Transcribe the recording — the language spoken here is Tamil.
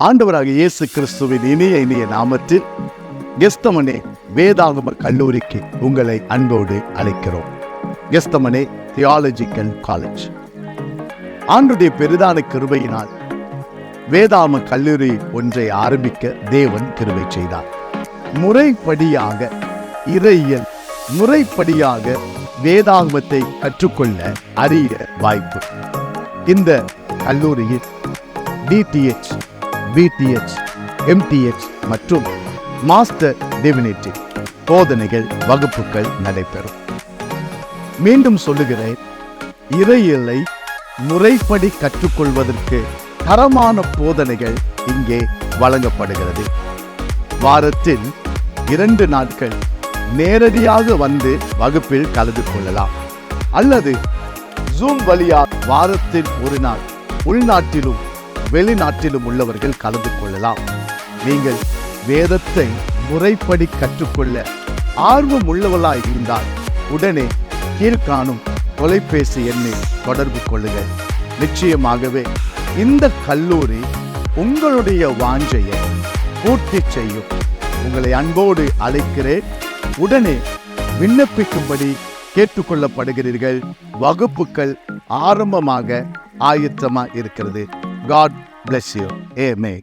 ஆண்டவராக இயேசு கிறிஸ்துவின் இனிய நாமத்தில் கெஸ்தமனே வேதாகம கல்லூரிக்கு உங்களை அன்போடு அழைக்கிறோம். கெஸ்தமனே தியாலஜிக்கல் காலேஜ் ஆண்டுடைய பெரிதான கிருபையினால் வேதாகம கல்லூரி ஒன்றை ஆரம்பிக்க தேவன் கிருபை செய்தார். முறைப்படியாக இறையியல், முறைப்படியாக வேதாகமத்தை கற்றுக்கொள்ள அரிய வாய்ப்பு. இந்த கல்லூரியில் டிடிஎச், பிடிஎச், எம்டிஎச் மற்றும் மாஸ்டர் டிவினிட்டி போதனைகள், வகுப்புகள் நடைபெறும். மீண்டும் சொல்லுகிறேன், இறையியலை முறைப்படி கற்றுக்கொள்வதற்கு தரமான போதனைகள் இங்கே வழங்கப்படுகிறது. வாரத்தில் 2 நாட்கள் நேரடியாக வந்து வகுப்பில் கலந்து கொள்ளலாம், அல்லது ஜூம் வழியாக வாரத்தில் 1 நாள் உள்நாட்டிலும் வெளிநாட்டிலும் உள்ளவர்கள் கலந்து கொள்ளலாம். நீங்கள் வேதத்தை முறைப்படி கற்றுக்கொள்ள ஆர்வம் உள்ளவர்களாய் இருந்தால் உடனே கீழ்காணும் தொலைபேசி எண்ணை தொடர்பு கொள்ளுங்கள். நிச்சயமாகவே இந்த கல்லூரி உங்களுடைய வாஞ்சையை பூர்த்தி செய்யும். உங்களை அன்போடு அழைக்கிறேன். உடனே விண்ணப்பிக்கும்படி கேட்டுக்கொள்ளப்படுகிறீர்கள். வகுப்புகள் ஆரம்பமாக ஆயத்தமாக இருக்கிறது. God bless you. Amen.